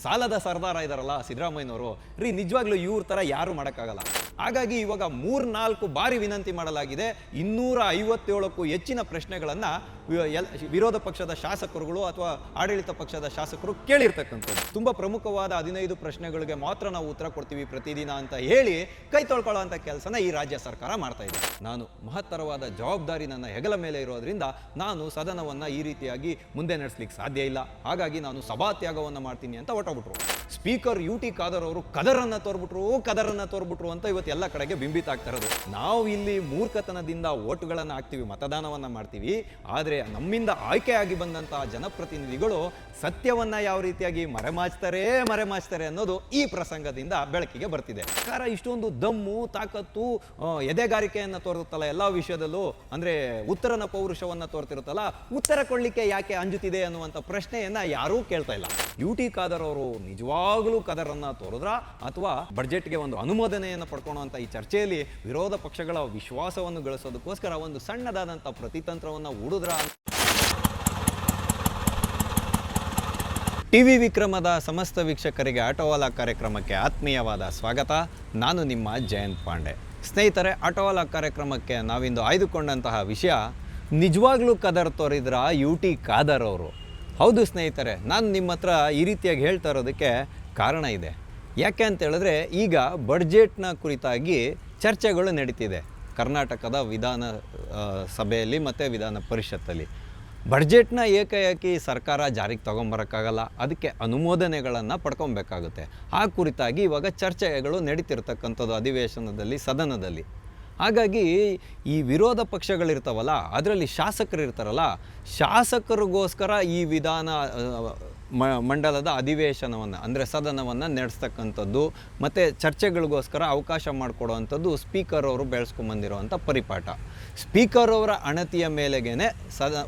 ಸಾಲದ ಸರ್ದಾರ ಇದಾರಲ್ಲ ಸಿದ್ದರಾಮಯ್ಯನವರು ನಿಜವಾಗ್ಲೂ ಇವ್ರ ಥರ ಯಾರು ಮಾಡೋಕ್ಕಾಗಲ್ಲ. ಹಾಗಾಗಿ ಇವಾಗ 3-4 ಬಾರಿ ವಿನಂತಿ ಮಾಡಲಾಗಿದೆ. 257ಕ್ಕೂ ಹೆಚ್ಚಿನ ಪ್ರಶ್ನೆಗಳನ್ನು ವಿರೋಧ ಪಕ್ಷದ ಶಾಸಕರುಗಳು ಅಥವಾ ಆಡಳಿತ ಪಕ್ಷದ ಶಾಸಕರು ಕೇಳಿರ್ತಕ್ಕಂಥದ್ದು. ತುಂಬ ಪ್ರಮುಖವಾದ 15 ಪ್ರಶ್ನೆಗಳಿಗೆ ಮಾತ್ರ ನಾವು ಉತ್ತರ ಕೊಡ್ತೀವಿ ಪ್ರತಿದಿನ ಅಂತ ಹೇಳಿ ಕೈ ತೊಳ್ಕೊಳ್ಳೋ ಅಂಥ ಕೆಲಸನ ಈ ರಾಜ್ಯ ಸರ್ಕಾರ ಮಾಡ್ತಾ ಇದೆ. ನಾನು ಮಹತ್ತರವಾದ ಜವಾಬ್ದಾರಿ ನನ್ನ ಹೆಗಲ ಮೇಲೆ ಇರೋದ್ರಿಂದ ನಾನು ಸದನವನ್ನು ಈ ರೀತಿಯಾಗಿ ಮುಂದೆ ನಡೆಸಲಿಕ್ಕೆ ಸಾಧ್ಯ ಇಲ್ಲ. ಹಾಗಾಗಿ ನಾನು ಸಭಾತ್ಯಾಗವನ್ನು ಮಾಡ್ತೀನಿ ಅಂತ ಹೊರಟೋಗ್ಬಿಟ್ರು. ಸ್ಪೀಕರ್ UT ಖಾದರ್ ಅವರು ಕದರನ್ನ ತೋರ್ಬಿಟ್ರು ಅಂತ ಇವತ್ತು ಎಲ್ಲ ಕಡೆಗೆ ಬಿಂಬಿತ ಆಗ್ತಾ ಇರೋದು. ನಾವು ಇಲ್ಲಿ ಮೂರ್ಖತನದಿಂದ ಓಟುಗಳನ್ನು ಹಾಕ್ತೀವಿ, ಮತದಾನವನ್ನ ಮಾಡ್ತೀವಿ. ಆದರೆ ನಮ್ಮಿಂದ ಆಯ್ಕೆಯಾಗಿ ಬಂದಂತಹ ಜನಪ್ರತಿನಿಧಿಗಳು ಸತ್ಯವನ್ನ ಯಾವ ರೀತಿಯಾಗಿ ಮರೆಮಾಚ್ತಾರೆ ಅನ್ನೋದು ಈ ಪ್ರಸಂಗದಿಂದ ಬೆಳಕಿಗೆ ಬರ್ತಿದೆ. ಸರ್ಕಾರ ಇಷ್ಟೊಂದು ದಮ್ಮು ತಾಕತ್ತು ಎದೆಗಾರಿಕೆಯನ್ನ ತೋರುತ್ತಲ್ಲ ಎಲ್ಲ ವಿಷಯದಲ್ಲೂ, ಅಂದ್ರೆ ಉತ್ತರನ ಪೌರುಷವನ್ನ ತೋರ್ತಿರುತ್ತಲ್ಲ, ಉತ್ತರ ಕೊಡ್ಲಿಕ್ಕೆ ಯಾಕೆ ಅಂಜುತ್ತಿದೆ ಅನ್ನುವಂಥ ಪ್ರಶ್ನೆಯನ್ನ ಯಾರೂ ಕೇಳ್ತಾ ಇಲ್ಲ. UT ಖಾದರ್ ಅವರು ನಿಜವಾಗ್ಲೂ ಕದರನ್ನ ತೋರಿದ್ರ ಅಥವಾ ಬಡ್ಜೆಟ್ಗೆ ಒಂದು ಅನುಮೋದನೆಯನ್ನು ಪಡ್ಕೊಳ್ಳುವಂಥ ಈ ಚರ್ಚೆಯಲ್ಲಿ ವಿರೋಧ ಪಕ್ಷಗಳ ವಿಶ್ವಾಸವನ್ನು ಗಳಿಸೋದಕ್ಕೋಸ್ಕರ ಒಂದು ಸಣ್ಣದಾದಂಥ ಪ್ರತಿತಂತ್ರವನ್ನು ಹೂಡಿದ್ರ? ಟಿವಿ ವಿಕ್ರಮದ ಸಮಸ್ತ ವೀಕ್ಷಕರಿಗೆ ಆಟೋವಾಲಾ ಕಾರ್ಯಕ್ರಮಕ್ಕೆ ಆತ್ಮೀಯವಾದ ಸ್ವಾಗತ. ನಾನು ನಿಮ್ಮ ಜಯಂತ್ ಪಾಂಡೆ. ಸ್ನೇಹಿತರೆ, ಆಟೋವಾಲಾ ಕಾರ್ಯಕ್ರಮಕ್ಕೆ ನಾವಿಂದು ಆಯ್ದುಕೊಂಡಂತಹ ವಿಷಯ ನಿಜವಾಗ್ಲೂ ಕದರ್ ತೋರಿದ್ರ UT ಖಾದರ್ ಅವರು. ಹೌದು ಸ್ನೇಹಿತರೆ, ನಾನು ನಿಮ್ಮ ಹತ್ರ ಈ ರೀತಿಯಾಗಿ ಹೇಳ್ತಾ ಇರೋದಕ್ಕೆ ಕಾರಣ ಇದೆ. ಯಾಕೆ ಅಂತ ಹೇಳಿದ್ರೆ, ಈಗ ಬಡ್ಜೆಟ್ನ ಕುರಿತಾಗಿ ಚರ್ಚೆಗಳು ನಡೀತಿದೆ ಕರ್ನಾಟಕದ ವಿಧಾನ ಸಭೆಯಲ್ಲಿ ಮತ್ತು ವಿಧಾನ ಪರಿಷತ್ತಲ್ಲಿ. ಬಡ್ಜೆಟ್ನ ಏಕಾಏಕಿ ಸರ್ಕಾರ ಜಾರಿಗೆ ತೊಗೊಂಬರೋಕ್ಕಾಗಲ್ಲ, ಅದಕ್ಕೆ ಅನುಮೋದನೆಗಳನ್ನು ಪಡ್ಕೊಬೇಕಾಗುತ್ತೆ. ಆ ಕುರಿತಾಗಿ ಇವಾಗ ಚರ್ಚೆಗಳು ನಡೀತಿರ್ತಕ್ಕಂಥದ್ದು ಅಧಿವೇಶನದಲ್ಲಿ, ಸದನದಲ್ಲಿ. ಹಾಗಾಗಿ ಈ ವಿರೋಧ ಪಕ್ಷಗಳಿರ್ತಾವಲ್ಲ, ಅದರಲ್ಲಿ ಶಾಸಕರು ಇರ್ತಾರಲ್ಲ, ಶಾಸಕರಿಗೋಸ್ಕರ ಈ ವಿಧಾನ ಮಂಡಲದ ಅಧಿವೇಶನವನ್ನು ಅಂದರೆ ಸದನವನ್ನು ನಡೆಸ್ತಕ್ಕಂಥದ್ದು ಮತ್ತು ಚರ್ಚೆಗಳಿಗೋಸ್ಕರ ಅವಕಾಶ ಮಾಡಿಕೊಡುವಂಥದ್ದು ಸ್ಪೀಕರ್ ಅವರು ಬೆಳೆಸ್ಕೊಂಬಂದಿರುವಂಥ ಪರಿಪಾಠ. ಸ್ಪೀಕರ್ ಅವರ ಅಣತಿಯ ಮೇಲೆಗೇ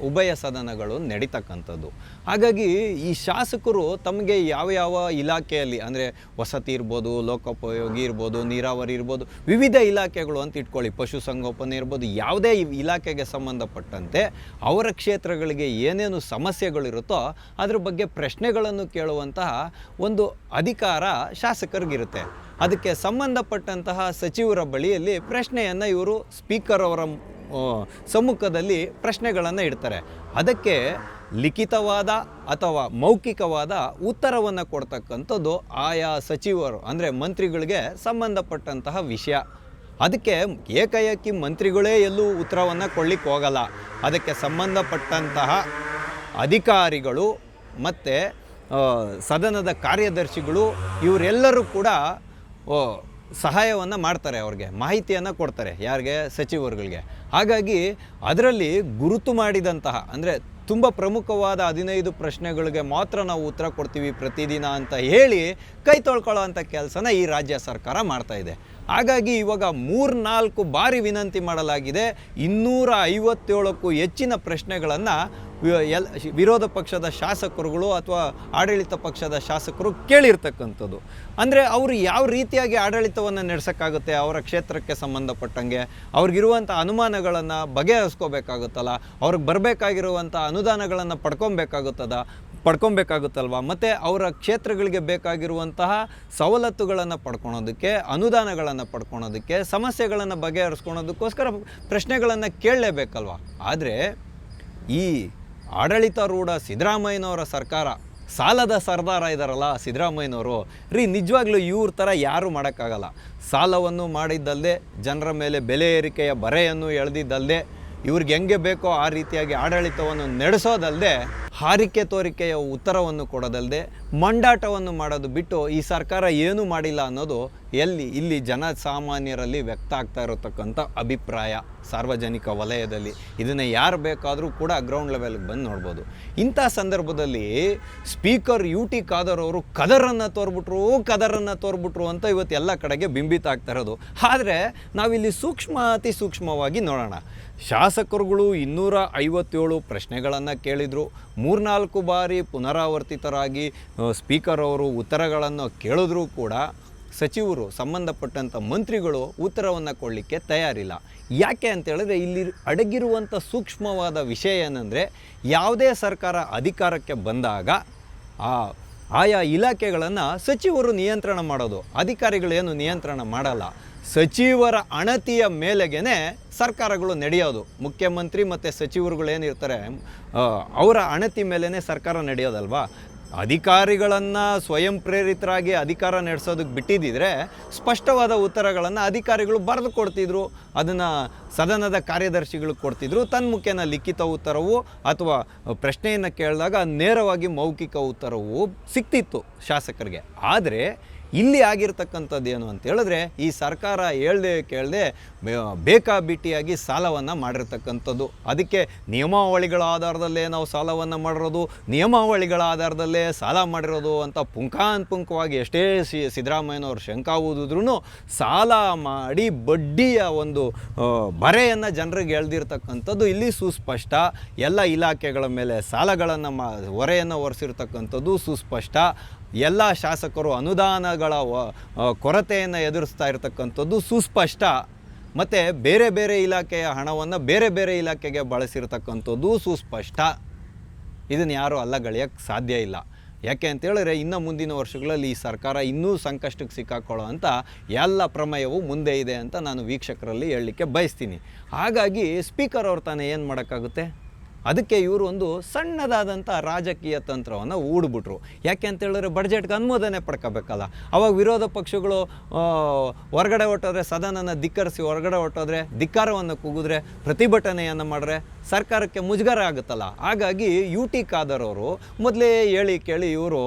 ಉಭಯ ಸದನಗಳು ನಡೀತಕ್ಕಂಥದ್ದು. ಹಾಗಾಗಿ ಈ ಶಾಸಕರು ತಮಗೆ ಯಾವ ಇಲಾಖೆಯಲ್ಲಿ, ಅಂದರೆ ವಸತಿ ಇರ್ಬೋದು, ಲೋಕೋಪಯೋಗಿ ಇರ್ಬೋದು, ನೀರಾವರಿ ಇರ್ಬೋದು, ವಿವಿಧ ಇಲಾಖೆಗಳು ಅಂತ ಇಟ್ಕೊಳ್ಳಿ, ಪಶುಸಂಗೋಪನೆ ಇರ್ಬೋದು, ಯಾವುದೇ ಇಲಾಖೆಗೆ ಸಂಬಂಧಪಟ್ಟಂತೆ ಅವರ ಕ್ಷೇತ್ರಗಳಿಗೆ ಏನೇನು ಸಮಸ್ಯೆಗಳಿರುತ್ತೋ ಅದ್ರ ಬಗ್ಗೆ ಪ್ರಶ್ನೆಗಳನ್ನು ಕೇಳುವಂತಹ ಒಂದು ಅಧಿಕಾರ ಶಾಸಕರಿಗಿರುತ್ತೆ. ಅದಕ್ಕೆ ಸಂಬಂಧಪಟ್ಟಂತಹ ಸಚಿವರ ಬಳಿಯಲ್ಲಿ ಪ್ರಶ್ನೆಯನ್ನು ಇವರು ಸ್ಪೀಕರ್ ಅವರ ಸಮ್ಮುಖದಲ್ಲಿ ಪ್ರಶ್ನೆಗಳನ್ನು ಇಡ್ತಾರೆ. ಅದಕ್ಕೆ ಲಿಖಿತವಾದ ಅಥವಾ ಮೌಖಿಕವಾದ ಉತ್ತರವನ್ನು ಕೊಡ್ತಕ್ಕಂಥದ್ದು ಆಯಾ ಸಚಿವರು ಅಂದರೆ ಮಂತ್ರಿಗಳಿಗೆ ಸಂಬಂಧಪಟ್ಟಂತಹ ವಿಷಯ. ಅದಕ್ಕೆ ಏಕಾಏಕಿ ಮಂತ್ರಿಗಳೇ ಎಲ್ಲೂ ಉತ್ತರವನ್ನು ಕೊಡಲಿಕ್ಕೆ ಹೋಗಲ್ಲ. ಅದಕ್ಕೆ ಸಂಬಂಧಪಟ್ಟಂತಹ ಅಧಿಕಾರಿಗಳು ಮತ್ತು ಸದನದ ಕಾರ್ಯದರ್ಶಿಗಳು ಇವರೆಲ್ಲರೂ ಕೂಡ ಸಹಾಯವನ್ನು ಮಾಡ್ತಾರೆ, ಅವ್ರಿಗೆ ಮಾಹಿತಿಯನ್ನು ಕೊಡ್ತಾರೆ. ಯಾರಿಗೆ? ಸಚಿವರುಗಳಿಗೆ. ಹಾಗಾಗಿ ಅದರಲ್ಲಿ ಗುರುತು ಮಾಡಿದಂತಹ ಅಂದರೆ ತುಂಬ ಪ್ರಮುಖವಾದ 15 ಪ್ರಶ್ನೆಗಳಿಗೆ ಮಾತ್ರ ನಾವು ಉತ್ತರ ಕೊಡ್ತೀವಿ ಪ್ರತಿದಿನ ಅಂತ ಹೇಳಿ ಕೈ ತೊಳ್ಕೊಳ್ಳೋ ಅಂಥ ಕೆಲಸನ ಈ ರಾಜ್ಯ ಸರ್ಕಾರ ಮಾಡ್ತಾ ಇದೆ. ಹಾಗಾಗಿ ಇವಾಗ 3-4 ಬಾರಿ ವಿನಂತಿ ಮಾಡಲಾಗಿದೆ. 257ಕ್ಕೂ ಹೆಚ್ಚಿನ ಪ್ರಶ್ನೆಗಳನ್ನು ವಿರೋಧ ಪಕ್ಷದ ಶಾಸಕರುಗಳು ಅಥವಾ ಆಡಳಿತ ಪಕ್ಷದ ಶಾಸಕರು ಕೇಳಿರ್ತಕ್ಕಂಥದ್ದು. ಅಂದರೆ ಅವರು ಯಾವ ರೀತಿಯಾಗಿ ಆಡಳಿತವನ್ನು ನಡೆಸೋಕ್ಕಾಗುತ್ತೆ, ಅವರ ಕ್ಷೇತ್ರಕ್ಕೆ ಸಂಬಂಧಪಟ್ಟಂಗೆ ಅವ್ರಿಗಿರುವಂಥ ಅನುಮಾನಗಳನ್ನು ಬಗೆಹರಿಸ್ಕೋಬೇಕಾಗುತ್ತಲ್ಲ, ಅವ್ರಿಗೆ ಬರಬೇಕಾಗಿರುವಂಥ ಅನುದಾನಗಳನ್ನು ಪಡ್ಕೊಬೇಕಾಗುತ್ತಲ್ವ, ಮತ್ತು ಅವರ ಕ್ಷೇತ್ರಗಳಿಗೆ ಬೇಕಾಗಿರುವಂತಹ ಸವಲತ್ತುಗಳನ್ನು ಪಡ್ಕೊಳೋದಕ್ಕೆ, ಅನುದಾನಗಳನ್ನು ಪಡ್ಕೊಳೋದಕ್ಕೆ, ಸಮಸ್ಯೆಗಳನ್ನು ಬಗೆಹರಿಸ್ಕೊಳೋದಕ್ಕೋಸ್ಕರ ಪ್ರಶ್ನೆಗಳನ್ನು ಕೇಳಲೇಬೇಕಲ್ವ. ಆದರೆ ಈ ಆಡಳಿತಾರೂಢ ಸಿದ್ದರಾಮಯ್ಯನವರ ಸರ್ಕಾರ, ಸಾಲದ ಸರ್ದಾರ ಇದ್ದಾರಲ್ಲ ಸಿದ್ದರಾಮಯ್ಯನವರು ನಿಜವಾಗ್ಲೂ ಇವ್ರ ಥರ ಯಾರೂ ಮಾಡೋಕ್ಕಾಗಲ್ಲ. ಸಾಲವನ್ನು ಮಾಡಿದ್ದಲ್ಲದೆ, ಜನರ ಮೇಲೆ ಬೆಲೆ ಏರಿಕೆಯ ಬರೆಯನ್ನು ಎಳೆದಿದ್ದಲ್ಲದೆ, ಇವ್ರಿಗೆ ಹೆಂಗೆ ಬೇಕೋ ಆ ರೀತಿಯಾಗಿ ಆಡಳಿತವನ್ನು ನಡೆಸೋದಲ್ಲದೆ, ಹಾರಿಕೆ ತೋರಿಕೆಯ ಉತ್ತರವನ್ನು ಕೊಡೋದಲ್ಲದೆ, ಮಂಡಾಟವನ್ನು ಮಾಡೋದು ಬಿಟ್ಟು ಈ ಸರ್ಕಾರ ಏನೂ ಮಾಡಿಲ್ಲ ಅನ್ನೋದು ಇಲ್ಲಿ ಜನಸಾಮಾನ್ಯರಲ್ಲಿ ವ್ಯಕ್ತ ಆಗ್ತಾ ಇರತಕ್ಕಂಥ ಅಭಿಪ್ರಾಯ ಸಾರ್ವಜನಿಕ ವಲಯದಲ್ಲಿ. ಇದನ್ನು ಯಾರು ಬೇಕಾದರೂ ಕೂಡ ಗ್ರೌಂಡ್ ಲೆವೆಲ್ಗೆ ಬಂದು ನೋಡ್ಬೋದು. ಇಂಥ ಸಂದರ್ಭದಲ್ಲಿ ಸ್ಪೀಕರ್ UT ಖಾದರ್ ಅವರು ಕದರನ್ನು ತೋರ್ಬಿಟ್ರು ಅಂತ ಇವತ್ತು ಎಲ್ಲ ಕಡೆಗೆ ಬಿಂಬಿತ ಆಗ್ತಾ ಇರೋದು. ಆದರೆ ನಾವಿಲ್ಲಿ ಅತಿ ಸೂಕ್ಷ್ಮವಾಗಿ ನೋಡೋಣ. ಶಾಸಕರುಗಳು 257 ಪ್ರಶ್ನೆಗಳನ್ನು ಕೇಳಿದರು. 3-4 ಬಾರಿ ಪುನರಾವರ್ತಿತರಾಗಿ ಸ್ಪೀಕರ್ ಅವರು ಉತ್ತರಗಳನ್ನು ಕೇಳಿದ್ರೂ ಕೂಡ ಸಚಿವರು, ಸಂಬಂಧಪಟ್ಟಂಥ ಮಂತ್ರಿಗಳು ಉತ್ತರವನ್ನು ಕೊಡಲಿಕ್ಕೆ ತಯಾರಿಲ್ಲ. ಯಾಕೆ ಅಂತೇಳಿದ್ರೆ, ಇಲ್ಲಿ ಅಡಗಿರುವಂಥ ಸೂಕ್ಷ್ಮವಾದ ವಿಷಯ ಏನಂದರೆ, ಯಾವುದೇ ಸರ್ಕಾರ ಅಧಿಕಾರಕ್ಕೆ ಬಂದಾಗ ಆ ಆಯಾ ಇಲಾಖೆಗಳನ್ನು ಸಚಿವರು ನಿಯಂತ್ರಣ ಮಾಡೋದು, ಅಧಿಕಾರಿಗಳೇನು ನಿಯಂತ್ರಣ ಮಾಡಲ್ಲ. ಸಚಿವರ ಅಣತಿಯ ಮೇಲೆಗೇ ಸರ್ಕಾರಗಳು ನಡೆಯೋದು. ಮುಖ್ಯಮಂತ್ರಿ ಮತ್ತು ಸಚಿವರುಗಳೇನಿರ್ತಾರೆ ಅವರ ಅಣತಿ ಮೇಲೇ ಸರ್ಕಾರ ನಡೆಯೋದಲ್ವಾ. ಅಧಿಕಾರಿಗಳನ್ನು ಸ್ವಯಂ ಪ್ರೇರಿತರಾಗಿ ಅಧಿಕಾರ ನಡೆಸೋದಕ್ಕೆ ಬಿಟ್ಟಿದ್ದಿದ್ರೆ ಸ್ಪಷ್ಟವಾದ ಉತ್ತರಗಳನ್ನು ಅಧಿಕಾರಿಗಳು ಬರೆದು ಕೊಡ್ತಿದ್ರು, ಅದನ್ನು ಸದನದ ಕಾರ್ಯದರ್ಶಿಗಳಿಗೆ ಕೊಡ್ತಿದ್ರು. ತನ್ಮುಖೇನ ಲಿಖಿತ ಉತ್ತರವು ಅಥವಾ ಪ್ರಶ್ನೆಯನ್ನು ಕೇಳಿದಾಗ ನೇರವಾಗಿ ಮೌಖಿಕ ಉತ್ತರವು ಸಿಕ್ತಿತ್ತು ಶಾಸಕರಿಗೆ. ಆದರೆ ಇಲ್ಲಿ ಆಗಿರ್ತಕ್ಕಂಥದ್ದು ಏನು ಅಂತ ಹೇಳಿದ್ರೆ, ಈ ಸರ್ಕಾರ ಹೇಳ್ದೆ ಕೇಳದೆ ಬೇಕಾಬಿಟ್ಟಿಯಾಗಿ ಸಾಲವನ್ನು ಮಾಡಿರ್ತಕ್ಕಂಥದ್ದು. ಅದಕ್ಕೆ ನಿಯಮಾವಳಿಗಳ ಆಧಾರದಲ್ಲೇ ನಾವು ಸಾಲವನ್ನು ಮಾಡಿರೋದು, ನಿಯಮಾವಳಿಗಳ ಆಧಾರದಲ್ಲೇ ಸಾಲ ಮಾಡಿರೋದು ಅಂತ ಪುಂಖಾನುಪುಂಖವಾಗಿ ಎಷ್ಟೇ ಸಿದ್ದರಾಮಯ್ಯನವರು ಶಂಕ ಊದಿದ್ರೂ ಸಾಲ ಮಾಡಿ ಬಡ್ಡಿಯ ಒಂದು ಬರೆಯನ್ನು ಜನರಿಗೆ ಎಳೆದಿರ್ತಕ್ಕಂಥದ್ದು ಇಲ್ಲಿ ಸುಸ್ಪಷ್ಟ. ಎಲ್ಲ ಇಲಾಖೆಗಳ ಮೇಲೆ ಸಾಲಗಳನ್ನು ಹೊರೆಯನ್ನು ಹೊರಿಸಿರ್ತಕ್ಕಂಥದ್ದು ಸುಸ್ಪಷ್ಟ. ಎಲ್ಲ ಶಾಸಕರು ಅನುದಾನಗಳ ಕೊರತೆಯನ್ನು ಎದುರಿಸ್ತಾ ಇರತಕ್ಕಂಥದ್ದು ಸುಸ್ಪಷ್ಟ. ಮತ್ತು ಬೇರೆ ಬೇರೆ ಇಲಾಖೆಯ ಹಣವನ್ನು ಬೇರೆ ಬೇರೆ ಇಲಾಖೆಗೆ ಬಳಸಿರ್ತಕ್ಕಂಥದ್ದು ಸುಸ್ಪಷ್ಟ. ಇದನ್ನು ಯಾರೂ ಅಲ್ಲಗಳೆಯೋಕ್ಕೆ ಸಾಧ್ಯ ಇಲ್ಲ. ಯಾಕೆ ಅಂತೇಳಿದ್ರೆ ಇನ್ನು ಮುಂದಿನ ವರ್ಷಗಳಲ್ಲಿ ಈ ಸರ್ಕಾರ ಇನ್ನೂ ಸಂಕಷ್ಟಕ್ಕೆ ಸಿಕ್ಕಾಕೊಳ್ಳೋ ಅಂತ ಎಲ್ಲ ಪ್ರಮೇಯವು ಮುಂದೆ ಇದೆ ಅಂತ ನಾನು ವೀಕ್ಷಕರಲ್ಲಿ ಹೇಳಲಿಕ್ಕೆ ಬಯಸ್ತೀನಿ. ಹಾಗಾಗಿ ಸ್ಪೀಕರ್ ಅವ್ರು ತಾನೇ ಏನು ಮಾಡೋಕ್ಕಾಗುತ್ತೆ? ಅದಕ್ಕೆ ಇವರು ಒಂದು ಸಣ್ಣದಾದಂಥ ರಾಜಕೀಯ ತಂತ್ರವನ್ನು ಹೂಡ್ಬಿಟ್ರು. ಯಾಕೆ ಅಂತೇಳಿದ್ರೆ ಬಡ್ಜೆಟ್ಗೆ ಅನುಮೋದನೆ ಪಡ್ಕೋಬೇಕಲ್ಲ. ಅವಾಗ ವಿರೋಧ ಪಕ್ಷಗಳು ಹೊರಗಡೆ ಹೊಟ್ಟೋದ್ರೆ, ಸದನನ ಧಿಕ್ಕರಿಸಿ ಹೊರಗಡೆ ಹೊಟ್ಟೋದ್ರೆ, ಧಿಕ್ಕಾರವನ್ನು ಕೂಗಿದ್ರೆ, ಪ್ರತಿಭಟನೆಯನ್ನು ಮಾಡಿದ್ರೆ ಸರ್ಕಾರಕ್ಕೆ ಮುಜುಗರ ಆಗುತ್ತಲ್ಲ. ಹಾಗಾಗಿ ಯು ಟಿ ಖಾದರ್ ಅವರು ಮೊದಲೇ ಹೇಳಿ ಕೇಳಿ ಇವರು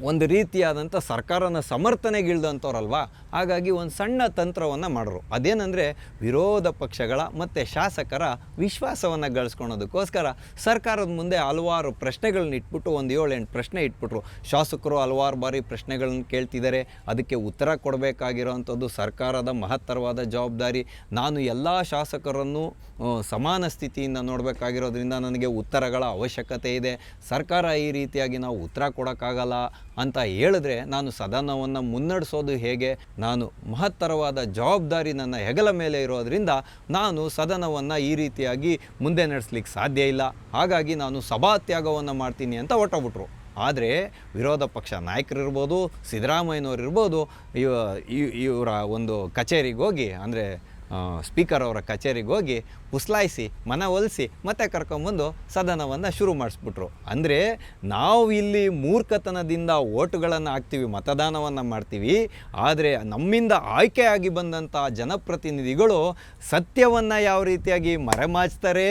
ಒಂದು ರೀತಿಯಾದಂಥ ಸರ್ಕಾರನ ಸಮರ್ಥನೆಗಿಳ್ದಂಥವ್ರಲ್ವ. ಹಾಗಾಗಿ ಒಂದು ಸಣ್ಣ ತಂತ್ರವನ್ನು ಮಾಡಿದ್ರು. ಅದೇನೆಂದರೆ ವಿರೋಧ ಪಕ್ಷಗಳ ಮತ್ತು ಶಾಸಕರ ವಿಶ್ವಾಸವನ್ನು ಗಳಿಸ್ಕೊಳೋದಕ್ಕೋಸ್ಕರ ಸರ್ಕಾರದ ಮುಂದೆ ಹಲವಾರು ಪ್ರಶ್ನೆಗಳನ್ನ ಇಟ್ಬಿಟ್ಟು ಒಂದು 7-8 ಪ್ರಶ್ನೆ ಇಟ್ಬಿಟ್ರು. ಶಾಸಕರು ಹಲವಾರು ಬಾರಿ ಪ್ರಶ್ನೆಗಳನ್ನ ಕೇಳ್ತಿದ್ದಾರೆ, ಅದಕ್ಕೆ ಉತ್ತರ ಕೊಡಬೇಕಾಗಿರೋವಂಥದ್ದು ಸರ್ಕಾರದ ಮಹತ್ತರವಾದ ಜವಾಬ್ದಾರಿ. ನಾನು ಎಲ್ಲ ಶಾಸಕರನ್ನು ಸಮಾನ ಸ್ಥಿತಿಯಿಂದ ನೋಡಬೇಕಾಗಿರೋದ್ರಿಂದ ನನಗೆ ಉತ್ತರಗಳ ಅವಶ್ಯಕತೆ ಇದೆ. ಸರ್ಕಾರ ಈ ರೀತಿಯಾಗಿ ನಾವು ಉತ್ತರ ಕೊಡೋಕ್ಕಾಗಲ್ಲ ಅಂತ ಹೇಳಿದ್ರೆ ನಾನು ಸದನವನ್ನು ಮುನ್ನಡೆಸೋದು ಹೇಗೆ? ನಾನು ಮಹತ್ತರವಾದ ಜವಾಬ್ದಾರಿ ನನ್ನ ಹೆಗಲ ಮೇಲೆ ಇರೋದರಿಂದ ನಾನು ಸದನವನ್ನು ಈ ರೀತಿಯಾಗಿ ಮುಂದೆ ನಡೆಸಲಿಕ್ಕೆ ಸಾಧ್ಯ ಇಲ್ಲ. ಹಾಗಾಗಿ ನಾನು ಸಭಾತ್ಯಾಗವನ್ನು ಮಾಡ್ತೀನಿ ಅಂತ ಹೊರಟೋಗ್ಬಿಟ್ರು. ಆದರೆ ವಿರೋಧ ಪಕ್ಷ ನಾಯಕರಿರ್ಬೋದು, ಸಿದ್ದರಾಮಯ್ಯನವ್ರು ಇರ್ಬೋದು, ಇವರ ಒಂದು ಕಚೇರಿಗೆ ಹೋಗಿ, ಅಂದರೆ ಸ್ಪೀಕರ್ ಅವರ ಕಚೇರಿಗೆ ಹೋಗಿ ಪುಸ್ಲಾಯಿಸಿ ಮನವೊಲಿಸಿ ಮತ್ತೆ ಕರ್ಕೊಂಬಂದು ಸದನವನ್ನು ಶುರು ಮಾಡಿಸ್ಬಿಟ್ರು. ಅಂದರೆ ನಾವು ಇಲ್ಲಿ ಮೂರ್ಖತನದಿಂದ ಓಟುಗಳನ್ನು ಹಾಕ್ತೀವಿ, ಮತದಾನವನ್ನು ಮಾಡ್ತೀವಿ. ಆದರೆ ನಮ್ಮಿಂದ ಆಯ್ಕೆಯಾಗಿ ಬಂದಂಥ ಜನಪ್ರತಿನಿಧಿಗಳು ಸತ್ಯವನ್ನು ಯಾವ ರೀತಿಯಾಗಿ ಮರೆಮಾಚ್ತಾರೆ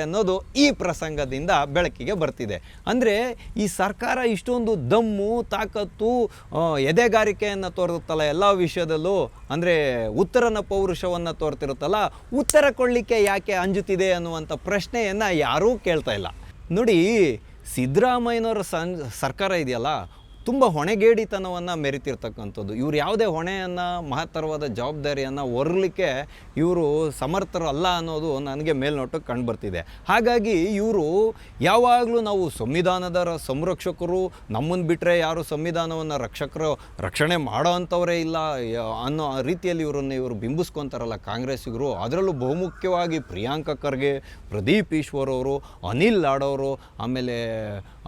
ಅನ್ನೋದು ಈ ಪ್ರಸಂಗದಿಂದ ಬೆಳಕಿಗೆ ಬರ್ತಿದೆ. ಅಂದರೆ ಈ ಸರ್ಕಾರ ಇಷ್ಟೊಂದು ದಮ್ಮು ತಾಕತ್ತು ಎದೆಗಾರಿಕೆಯನ್ನು ತೋರುತ್ತಲ್ಲ ಎಲ್ಲ ವಿಷಯದಲ್ಲೂ, ಅಂದರೆ ಉತ್ತರನ ಪೌರುಷವನ್ನು ತೋರ್ತಿರುತ್ತಲ್ಲ, ಉತ್ತರ ಕೊಡಲಿಕ್ಕೆ ಯಾಕೆ ಅಂಜುತ್ತಿದೆ ಅನ್ನುವಂಥ ಪ್ರಶ್ನೆಯನ್ನು ಯಾರೂ ಕೇಳ್ತಾ ಇಲ್ಲ. ನೋಡಿ, ಸಿದ್ದರಾಮಯ್ಯನವರ ಸರ್ಕಾರ ಇದೆಯಲ್ಲ, ತುಂಬ ಹೊಣೆಗೇಡಿತನವನ್ನು ಮೆರಿತಿರ್ತಕ್ಕಂಥದ್ದು. ಇವರು ಯಾವುದೇ ಹೊಣೆಯನ್ನು, ಮಹತ್ತರವಾದ ಜವಾಬ್ದಾರಿಯನ್ನು ಹೊರಲಿಕ್ಕೆ ಇವರು ಸಮರ್ಥರಲ್ಲ ಅನ್ನೋದು ನನಗೆ ಮೇಲ್ನೋಟಕ್ಕೆ ಕಂಡುಬರ್ತಿದೆ. ಹಾಗಾಗಿ ಇವರು ಯಾವಾಗಲೂ ನಾವು ಸಂವಿಧಾನದ ಸಂರಕ್ಷಕರು, ನಮ್ಮನ್ನು ಬಿಟ್ಟರೆ ಯಾರು ಸಂವಿಧಾನವನ್ನು ರಕ್ಷಣೆ ಮಾಡೋ ಅಂಥವರೇ ಇಲ್ಲ ಅನ್ನೋ ರೀತಿಯಲ್ಲಿ ಇವರು ಬಿಂಬಿಸ್ಕೊತಾರಲ್ಲ ಕಾಂಗ್ರೆಸ್ಸಿಗರು. ಅದರಲ್ಲೂ ಬಹುಮುಖ್ಯವಾಗಿ ಪ್ರಿಯಾಂಕ ಖರ್ಗೆ, ಪ್ರದೀಪ್ ಈಶ್ವರ್ ಅವರು, ಅನಿಲ್ ಲಾಡೋರು, ಆಮೇಲೆ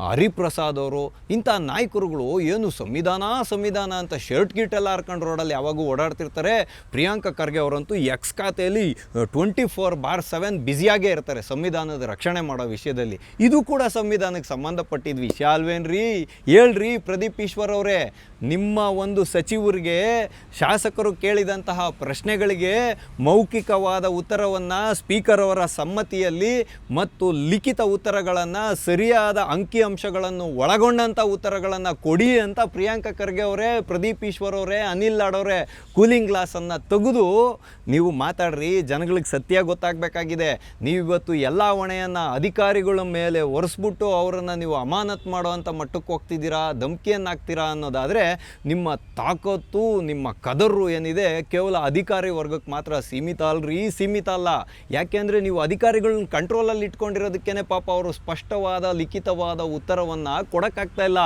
ಹರಿಪ್ರಸಾದ್ ಅವರು, ಇಂಥ ನಾಯಕರುಗಳು ಏನು ಸಂವಿಧಾನ ಅಂತ ಶರ್ಟ್ ಗೀಟೆಲ್ಲ ಹಾರ್ಕೊಂಡು ರೋಡಲ್ಲಿ ಯಾವಾಗೂ ಓಡಾಡ್ತಿರ್ತಾರೆ. ಪ್ರಿಯಾಂಕ ಖರ್ಗೆ ಅವರಂತೂ ಎಕ್ಸ್ ಖಾತೆಯಲ್ಲಿ 24/7 ಬ್ಯುಸಿಯಾಗೇ ಇರ್ತಾರೆ ಸಂವಿಧಾನದ ರಕ್ಷಣೆ ಮಾಡೋ ವಿಷಯದಲ್ಲಿ. ಇದು ಕೂಡ ಸಂವಿಧಾನಕ್ಕೆ ಸಂಬಂಧಪಟ್ಟಿದ್ದ ವಿಷಯ ಅಲ್ವೇನ್ರಿ? ಹೇಳ್ರಿ ಪ್ರದೀಪ್ ಈಶ್ವರ್ ಅವರೇ, ನಿಮ್ಮ ಒಂದು ಸಚಿವರಿಗೆ ಶಾಸಕರು ಕೇಳಿದಂತಹ ಪ್ರಶ್ನೆಗಳಿಗೆ ಮೌಖಿಕವಾದ ಉತ್ತರವನ್ನು ಸ್ಪೀಕರ್ ಅವರ ಸಮ್ಮತಿಯಲ್ಲಿ ಮತ್ತು ಲಿಖಿತ ಉತ್ತರಗಳನ್ನು, ಸರಿಯಾದ ಅಂಕಿಅಂಶಗಳನ್ನು ಒಳಗೊಂಡಂಥ ಉತ್ತರಗಳನ್ನು ಕೊಡಿ ಅಂತ ಪ್ರಿಯಾಂಕ ಖರ್ಗೆ ಅವರೇ, ಪ್ರದೀಪ್ ಈಶ್ವರ್ ಅವರೇ, ಅನಿಲ್ ಲಾಡೋರೇ ಕೂಲಿಂಗ್ ಗ್ಲಾಸನ್ನು ತೆಗೆದು ನೀವು ಮಾತಾಡ್ರಿ. ಜನಗಳಿಗೆ ಸತ್ಯ ಗೊತ್ತಾಗಬೇಕಾಗಿದೆ. ನೀವಿವತ್ತು ಎಲ್ಲ ಹೊಣೆಯನ್ನು ಅಧಿಕಾರಿಗಳ ಮೇಲೆ ಒರೆಸ್ಬಿಟ್ಟು ಅವರನ್ನು ನೀವು ಅಮಾನತ್ ಮಾಡೋವಂಥ ಮಟ್ಟಕ್ಕೆ ಹೋಗ್ತಿದ್ದೀರಾ, ಧಮಕಿಯನ್ನು ಹಾಕ್ತೀರಾ ಅನ್ನೋದಾದರೆ ನಿಮ್ಮ ತಾಕತ್ತು, ನಿಮ್ಮ ಕದರು ಏನಿದೆ ಕೇವಲ ಅಧಿಕಾರಿ ವರ್ಗಕ್ಕೆ ಮಾತ್ರ ಸೀಮಿತ ಅಲ್ಲ. ಯಾಕೆಂದರೆ ನೀವು ಅಧಿಕಾರಿಗಳನ್ನ ಕಂಟ್ರೋಲಲ್ಲಿ ಇಟ್ಕೊಂಡಿರೋದಕ್ಕೇ ಪಾಪ ಅವರು ಸ್ಪಷ್ಟವಾದ ಲಿಖಿತವಾದ ಉತ್ತರವನ್ನು ಕೊಡೋಕ್ಕಾಗ್ತಾ ಇಲ್ಲ.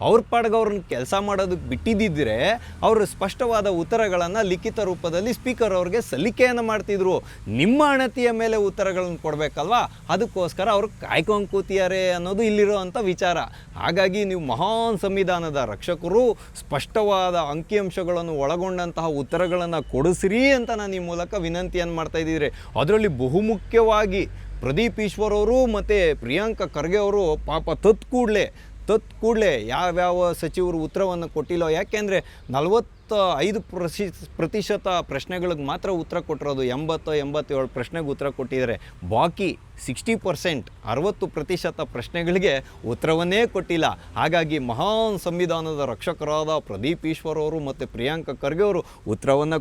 ಅವ್ರ ಪಾಡ್ಗೆ ಅವ್ರನ್ನ ಕೆಲಸ ಮಾಡೋದಕ್ಕೆ ಬಿಟ್ಟಿದ್ದಿದ್ರೆ ಅವರು ಸ್ಪಷ್ಟವಾದ ಉತ್ತರಗಳನ್ನು ಲಿಖಿತ ರೂಪದಲ್ಲಿ ಸ್ಪೀಕರ್ ಅವ್ರಿಗೆ ಸಲ್ಲಿಕೆಯನ್ನು ಮಾಡ್ತಿದ್ರು. ನಿಮ್ಮ ಅಣತಿಯ ಮೇಲೆ ಉತ್ತರಗಳನ್ನು ಕೊಡಬೇಕಲ್ವಾ, ಅದಕ್ಕೋಸ್ಕರ ಅವರು ಕಾಯ್ಕೊಂಡು ಕೂತಿದ್ದಾರೆ ಅನ್ನೋದು ಇಲ್ಲಿರುವಂಥ ವಿಚಾರ. ಹಾಗಾಗಿ ನೀವು ಮಹಾನ್ ಸಂವಿಧಾನದ ರಕ್ಷಕರು, ಸ್ಪಷ್ಟವಾದ ಅಂಕಿಅಂಶಗಳನ್ನು ಒಳಗೊಂಡಂತಹ ಉತ್ತರಗಳನ್ನು ಕೊಡಿಸ್ರಿ ಅಂತ ನಾನು ಈ ಮೂಲಕ ವಿನಂತಿಯನ್ನು ಮಾಡ್ತಾ ಇದ್ದಿದ್ರೆ. ಅದರಲ್ಲಿ ಬಹುಮುಖ್ಯವಾಗಿ ಪ್ರದೀಪ್ ಈಶ್ವರ್ ಅವರು ಮತ್ತು ಪ್ರಿಯಾಂಕ ಖರ್ಗೆ ಅವರು ಪಾಪ ತತ್ ಕೂಡಲೇ ಯಾವ್ಯಾವ ಸಚಿವರು ಉತ್ತರವನ್ನು ಕೊಟ್ಟಿಲ್ಲೋ. ಯಾಕೆಂದರೆ 45% ಪ್ರಶ್ನೆಗಳಿಗೆ ಮಾತ್ರ ಉತ್ತರ ಕೊಟ್ಟಿರೋದು, 87 ಪ್ರಶ್ನೆಗೆ ಉತ್ತರ ಕೊಟ್ಟಿದ್ದಾರೆ. ಬಾಕಿ 60%, 60% ಪ್ರಶ್ನೆಗಳಿಗೆ ಉತ್ತರವನ್ನೇ ಕೊಟ್ಟಿಲ್ಲ. ಹಾಗಾಗಿ ಮಹಾನ್ ಸಂವಿಧಾನದ ರಕ್ಷಕರಾದ ಪ್ರದೀಪ್ ಈಶ್ವರ್ ಅವರು ಮತ್ತು ಪ್ರಿಯಾಂಕ ಖರ್ಗೆ ಅವರು ಉತ್ತರವನ್ನು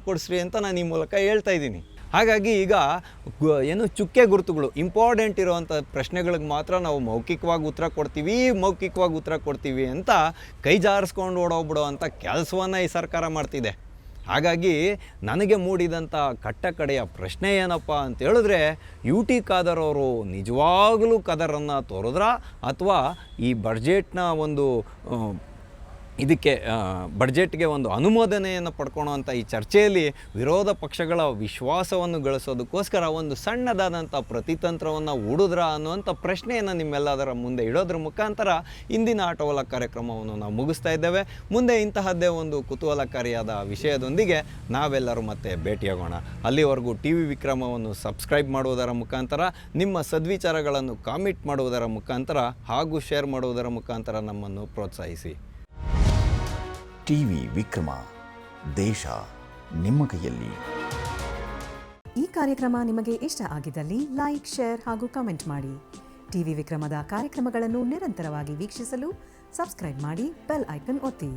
ಕೊಡಿಸ್ರಿ ಅಂತ ನಾನು ಈ ಮೂಲಕ ಹೇಳ್ತಾ ಇದ್ದೀನಿ. ಹಾಗಾಗಿ ಈಗ ಚುಕ್ಕೆ ಗುರುತುಗಳು ಇಂಪಾರ್ಟೆಂಟ್ ಇರೋವಂಥ ಪ್ರಶ್ನೆಗಳಿಗೆ ಮಾತ್ರ ನಾವು ಮೌಖಿಕವಾಗಿ ಉತ್ತರ ಕೊಡ್ತೀವಿ ಅಂತ ಕೈ ಜಾರಿಸ್ಕೊಂಡು ಓಡೋಗ್ಬಿಡೋ ಅಂಥ ಕೆಲಸವನ್ನು ಈ ಸರ್ಕಾರ ಮಾಡ್ತಿದೆ. ಹಾಗಾಗಿ ನನಗೆ ಮೂಡಿದಂಥ ಕಟ್ಟಕಡೆಯ ಪ್ರಶ್ನೆ ಏನಪ್ಪ ಅಂತ ಹೇಳಿದ್ರೆ, UT ಖಾದರ್ ಅವರು ನಿಜವಾಗಲೂ ಕದರನ್ನು ತೋರಿದ್ರಾ, ಅಥವಾ ಈ ಬಡ್ಜೆಟ್ನ ಒಂದು ಬಡ್ಜೆಟ್ಗೆ ಒಂದು ಅನುಮೋದನೆಯನ್ನು ಪಡ್ಕೊಳ್ಳೋವಂಥ ಈ ಚರ್ಚೆಯಲ್ಲಿ ವಿರೋಧ ಪಕ್ಷಗಳ ವಿಶ್ವಾಸವನ್ನು ಗಳಿಸೋದಕ್ಕೋಸ್ಕರ ಒಂದು ಸಣ್ಣದಾದಂಥ ಪ್ರತಿತಂತ್ರವನ್ನು ಹೂಡಿದ್ರಾ ಅನ್ನುವಂಥ ಪ್ರಶ್ನೆಯನ್ನು ನಿಮ್ಮೆಲ್ಲದರ ಮುಂದೆ ಇಡೋದ್ರ ಮುಖಾಂತರ ಇಂದಿನ ಆಟೋವಲ ಕಾರ್ಯಕ್ರಮವನ್ನು ನಾವು ಮುಗಿಸ್ತಾ ಇದ್ದೇವೆ. ಮುಂದೆ ಇಂತಹದ್ದೇ ಒಂದು ಕುತೂಹಲಕಾರಿಯಾದ ವಿಷಯದೊಂದಿಗೆ ನಾವೆಲ್ಲರೂ ಮತ್ತೆ ಭೇಟಿಯಾಗೋಣ. ಅಲ್ಲಿವರೆಗೂ TV ವಿಕ್ರಮವನ್ನು ಸಬ್ಸ್ಕ್ರೈಬ್ ಮಾಡುವುದರ ಮುಖಾಂತರ, ನಿಮ್ಮ ಸದ್ವಿಚಾರಗಳನ್ನು ಕಾಮೆಂಟ್ ಮಾಡುವುದರ ಮುಖಾಂತರ ಹಾಗೂ ಶೇರ್ ಮಾಡುವುದರ ಮುಖಾಂತರ ನಮ್ಮನ್ನು ಪ್ರೋತ್ಸಾಹಿಸಿ. TV ವಿಕ್ರಮ, ದೇಶ ನಿಮ್ಮ ಕೈಯಲ್ಲಿ. ಈ ಕಾರ್ಯಕ್ರಮ ನಿಮಗೆ ಇಷ್ಟ ಆಗಿದ್ದಲ್ಲಿ ಲೈಕ್, ಶೇರ್ ಹಾಗೂ ಕಮೆಂಟ್ ಮಾಡಿ. TV ವಿಕ್ರಮದ ಕಾರ್ಯಕ್ರಮಗಳನ್ನು ನಿರಂತರವಾಗಿ ವೀಕ್ಷಿಸಲು ಸಬ್ಸ್ಕ್ರೈಬ್ ಮಾಡಿ, ಬೆಲ್ ಐಕನ್ ಒತ್ತಿ.